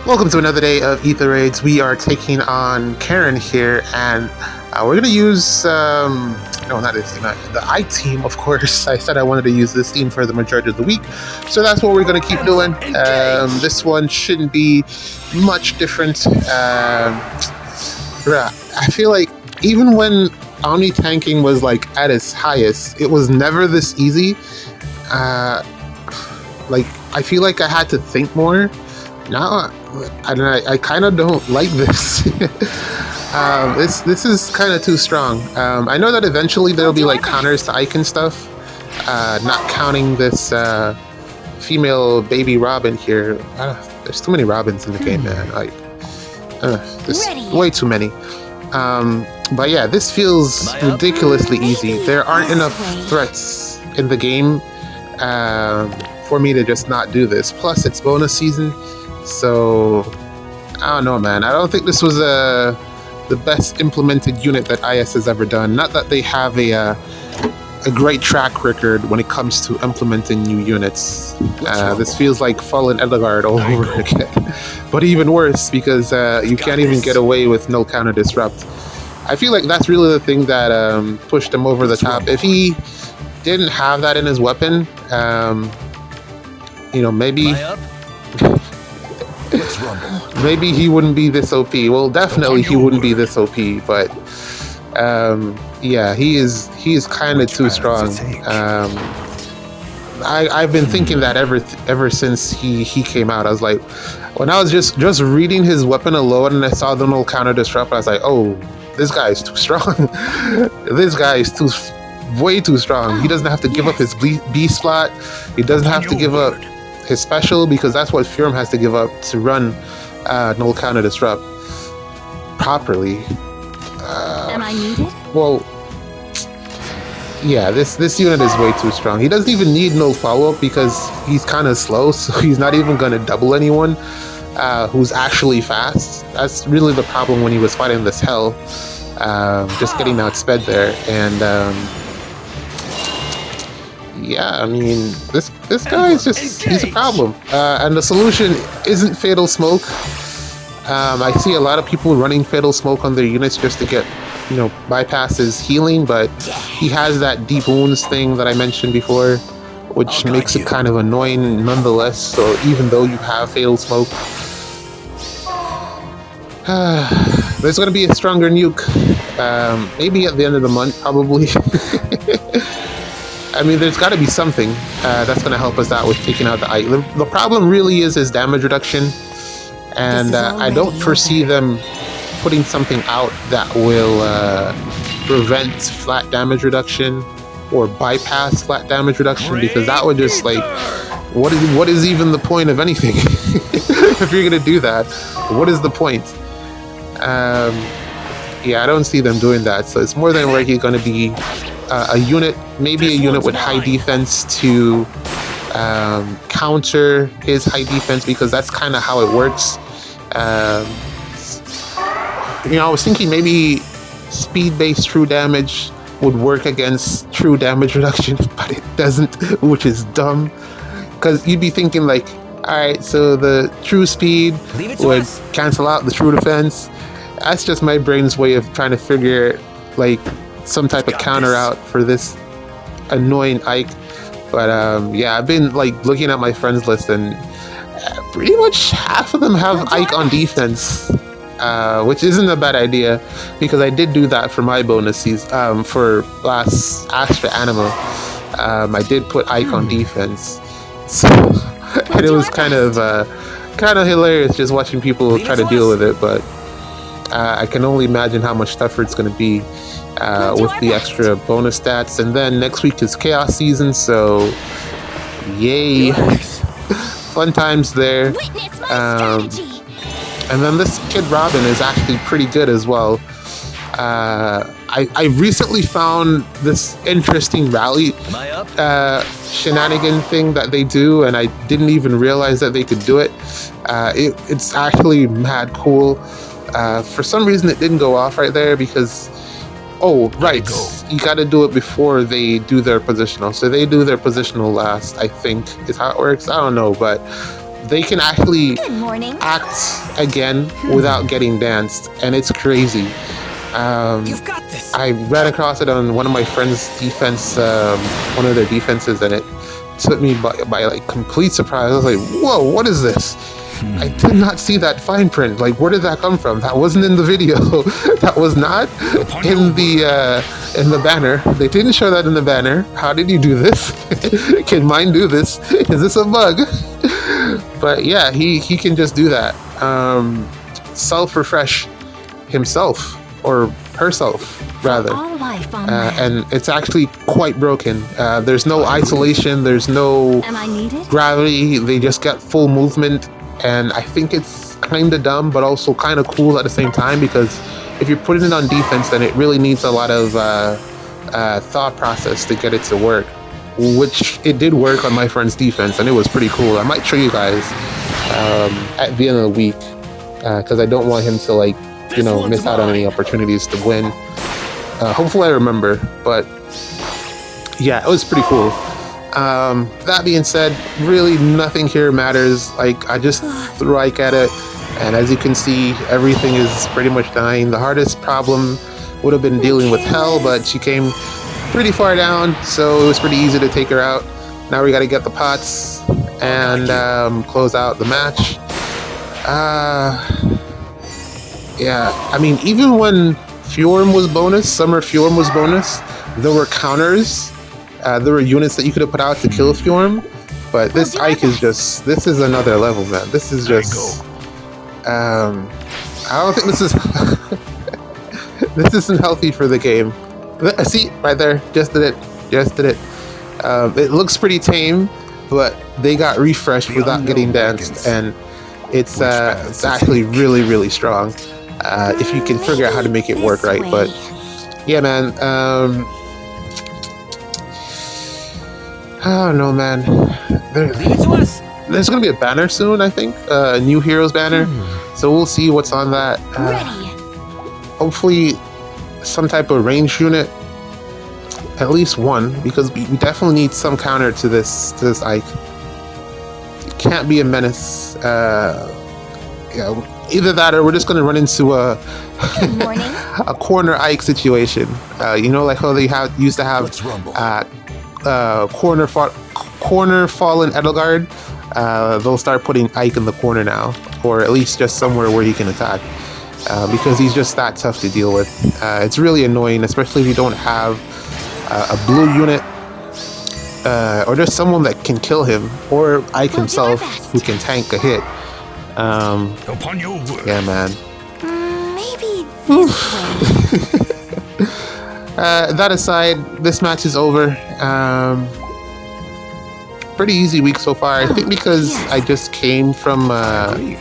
Welcome to another day of Ether Raids. We are taking on Karen here, and we're going to use, no, not this team, the I team, of course. I said I wanted to use this team for the majority of the week, so that's what we're going to keep doing. This one shouldn't be much different. I feel like even when Omni tanking was like at its highest, it was never this easy. Like, I feel like I had to think more. Now, I kind of don't like this. This is kind of too strong. I know that eventually there'll be like counters to Ike and stuff. Not counting this female baby Robin here. There's too many Robins in the game, man. Like, there's way too many. But yeah, this feels ridiculously easy. There aren't enough threats in the game for me to just not do this. Plus, it's bonus season. So, I don't know, man. I don't think this was the best implemented unit that IS has ever done. Not that they have a great track record when it comes to implementing new units. This feels like Fallen Edelgard all over again. But even worse, because you can't even get away with no counter disrupt. I feel like that's really the thing that pushed him over the top. If he didn't have that in his weapon, you know, maybe he wouldn't be this OP. Well, definitely he wouldn't be this OP, but yeah, he is kind of too strong. I've been thinking that ever since he came out. I was like, when I was just reading his weapon alone and I saw the no counter disrupt, I was like, oh, this guy is too strong. This guy is way too strong. He doesn't have to give up his beast slot. He doesn't have to give up his special, because that's what Furum has to give up to run null counter disrupt properly. Am I needed? Well, yeah, this unit is way too strong. He doesn't even need no follow-up because he's kind of slow, so he's not even going to double anyone who's actually fast. That's really the problem when he was fighting this hell. Just getting outsped there, and yeah, I mean, this guy is just, he's a problem. And the solution isn't Fatal Smoke. I see a lot of people running Fatal Smoke on their units just to get, you know, bypass his healing, but he has that deep wounds thing that I mentioned before, which makes it kind of annoying nonetheless. So even though you have Fatal Smoke, there's going to be a stronger nuke. Maybe at the end of the month, probably. I mean, there's got to be something that's going to help us out with taking out the Ike. The problem really is his damage reduction, and I don't foresee them putting something out that will prevent flat damage reduction or bypass flat damage reduction, because that would just, like, what is even the point of anything? If you're going to do that, what is the point? Yeah, I don't see them doing that, so it's more than likely going to be a unit, maybe a unit with high defense to counter his high defense, because that's kind of how it works. You know, I was thinking maybe speed-based true damage would work against true damage reduction, but it doesn't, which is dumb, because you'd be thinking like, alright, so the true speed would cancel out the true defense. That's just my brain's way of trying to figure like some type of counter out for this annoying Ike. But yeah, I've been like looking at my friends list, and pretty much half of them have Ike on defense, which isn't a bad idea, because I did do that for my bonuses for last Astra Anima. I did put Ike on defense, so and it was kind of hilarious just watching people try to deal with it. But I can only imagine how much tougher it's going to be with the extra bonus stats. And then next week is Chaos Season, so yay. Fun times there. And then this Kid Robin is actually pretty good as well. I recently found this interesting rally shenanigan thing that they do, and I didn't even realize that they could do it. It's actually mad cool. For some reason it didn't go off right there, because oh right, you got to do it before they do their positional. So they do their positional last, I think is how it works. I don't know, but they can actually Good morning. act again without getting danced, and it's crazy. You've got this. I ran across it on one of my friends' defense, one of their defenses, and it took me by like complete surprise. I was like, "Whoa, what is this?" I did not see that fine print. Like, where did that come from? That wasn't in the video. That was not in the banner. They didn't show that in the banner. How did you do this? Can mine do this? Is this a bug? But yeah, he can just do that. Self-refresh himself, or herself, rather. All life on land. And it's actually quite broken. There's no isolation. There's no Am I needed? gravity. They just get full movement. And I think it's kind of dumb, but also kind of cool at the same time, because if you're putting it on defense, then it really needs a lot of thought process to get it to work, which it did work on my friend's defense, and it was pretty cool. I might show you guys at the end of the week, because I don't want him to, like, you know, miss out on any opportunities to win. Hopefully I remember, but yeah, it was pretty cool. That being said, really nothing here matters. Like, I just threw Ike at it, and as you can see, everything is pretty much dying. The hardest problem would have been dealing with Hell, but she came pretty far down, so it was pretty easy to take her out. Now we got to get the pots and close out the match. Yeah, I mean, even when Fjorm was bonus, Summer Fjorm was bonus, there were counters. There were units that you could have put out to kill Fjorm, but this Ike is just, this is another level, man. This is just, I don't think this is, this isn't healthy for the game. See, right there, just did it. It looks pretty tame, but they got refreshed without getting danced, and it's actually really, really strong. If you can figure out how to make it work right, but yeah, man, I don't know, man. There's gonna be a banner soon, I think. A new heroes banner. So we'll see what's on that. Hopefully some type of range unit. At least one, because we definitely need some counter to this Ike. It can't be a menace. Yeah, either that or we're just gonna run into a a corner Ike situation. You know, like how they used to have corner fallen Edelgard. They'll start putting Ike in the corner now, or at least just somewhere where he can attack, because he's just that tough to deal with. It's really annoying, especially if you don't have a blue unit, or just someone that can kill him, or Ike himself who can tank a hit. Yeah, man. Maybe this way. That aside, this match is over. Pretty easy week so far. I think because I just came from the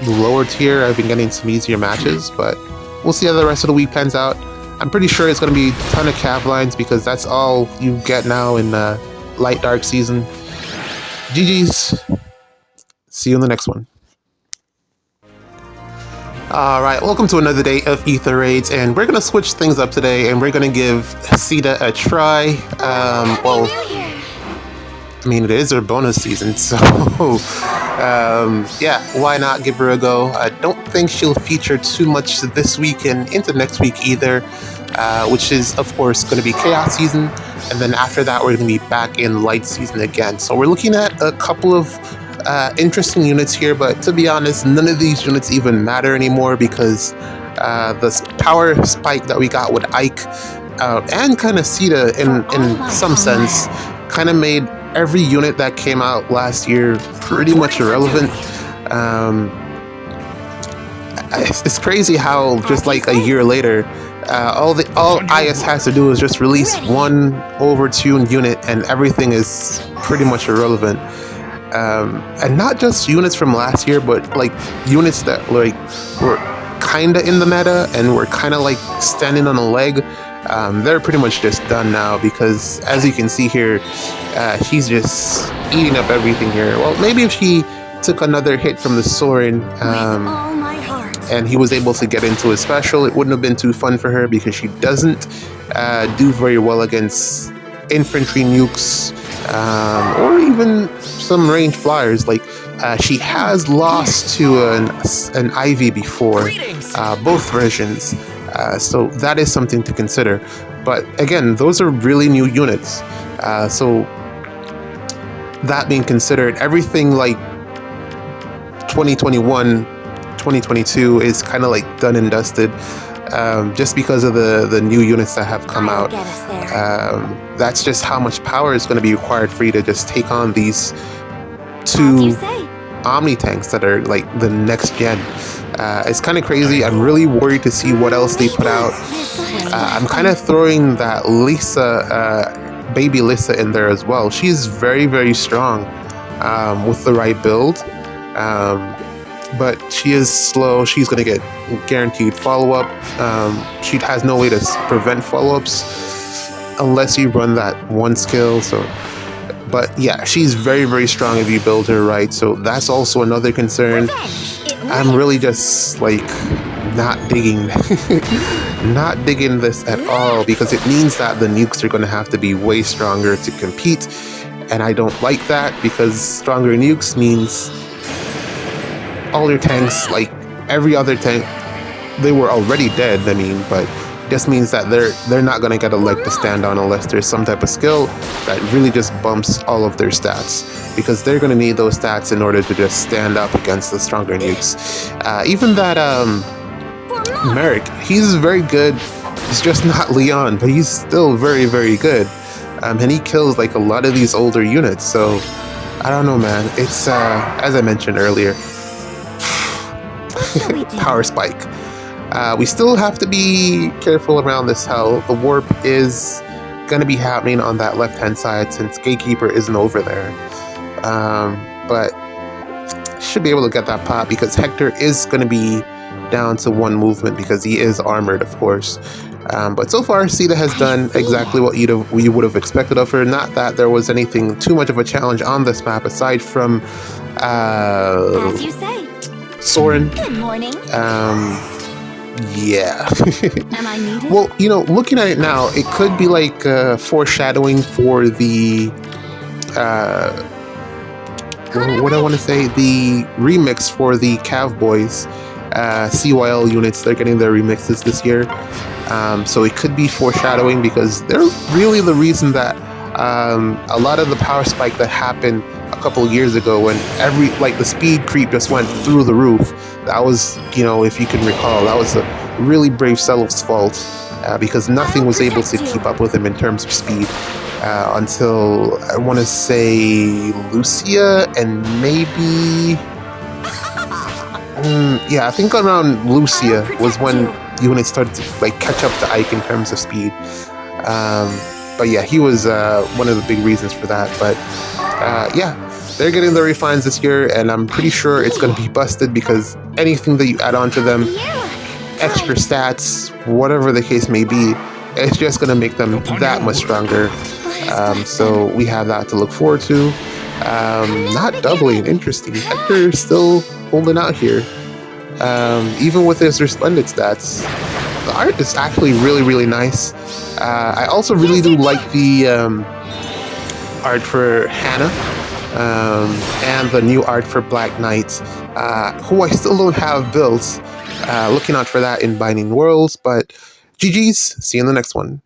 lower tier, I've been getting some easier matches, but we'll see how the rest of the week pans out. I'm pretty sure it's going to be a ton of cav lines, because that's all you get now in light dark season. GG's. See you in the next one. Alright, welcome to another day of Ether Raids, and we're going to switch things up today, and we're going to give Sita a try. Well, I mean, it is her bonus season, so yeah, why not give her a go? I don't think she'll feature too much this week and into next week either, which is, of course, going to be Chaos season, and then after that, we're going to be back in Light season again. So we're looking at a couple of interesting units here, but to be honest, none of these units even matter anymore, because the power spike that we got with Ike and kind of Sita in some sense kind of made every unit that came out last year pretty much irrelevant. It's crazy how just like a year later, all IS has to do is just release one overtuned unit and everything is pretty much irrelevant. And not just units from last year, but like units that like were kind of in the meta and were kind of like standing on a leg. They're pretty much just done now, because as you can see here, he's just eating up everything here. Well, maybe if he took another hit from the Sorin and he was able to get into his special, it wouldn't have been too fun for her, because she doesn't do very well against infantry nukes, or even some range flyers. Like she has lost to an Ivy before, both versions. So that is something to consider. But again, those are really new units. So that being considered, everything like 2021, 2022 is kind of like done and dusted. Just because of the new units that have come out. That's just how much power is going to be required for you to just take on these two Omni tanks that are like the next gen. It's kind of crazy. I'm really worried to see what else they put out. I'm kind of throwing that Lisa, baby Lisa in there as well. She's very, very strong with the right build. But she is slow. She's going to get guaranteed follow-up. She has no way to prevent follow-ups unless you run that one skill. So, but yeah, she's very, very strong if you build her right. So that's also another concern. I'm really just like not digging this at all, because it means that the nukes are going to have to be way stronger to compete. And I don't like that, because stronger nukes means all your tanks, like every other tank, they were already dead. I mean, but just means that they're not gonna get a leg to stand on unless there's some type of skill that really just bumps all of their stats, because they're gonna need those stats in order to just stand up against the stronger nukes. Even that Merrick, he's very good. He's just not Leon, but he's still very, very good. And he kills like a lot of these older units. So I don't know, man. It's as I mentioned earlier. Power spike. We still have to be careful around this hell. The warp is going to be happening on that left-hand side since Gatekeeper isn't over there. But should be able to get that pop, because Hector is going to be down to one movement because he is armored, of course. But so far, Sita has done exactly what you would have expected of her. Not that there was anything too much of a challenge on this map aside from As you say. Soren. Good morning. Yeah. Am I needed? Well, you know, looking at it now, it could be like foreshadowing for the what do I want to say? The remix for the Cav Boys CYL units. They're getting their remixes this year. So it could be foreshadowing, because they're really the reason that a lot of the power spike that happened a couple of years ago, when the speed creep just went through the roof, that was, you know, if you can recall, that was a really brave Self's fault, because nothing was able to keep up with him in terms of speed until, I want to say, Lucia, and maybe yeah, I think around Lucia was when units started to like catch up to Ike in terms of speed. But yeah, he was one of the big reasons for that. But yeah, they're getting the refines this year, and I'm pretty sure it's going to be busted, because anything that you add on to them, extra stats, whatever the case may be, it's just going to make them that much stronger. So we have that to look forward to. Not doubling, interesting. Hector still holding out here. Even with his resplendent stats, the art is actually really, really nice. I also really do like the art for Hannah, and the new art for Black Knight, who I still don't have built. Looking out for that in Binding Worlds, but GG's, see you in the next one.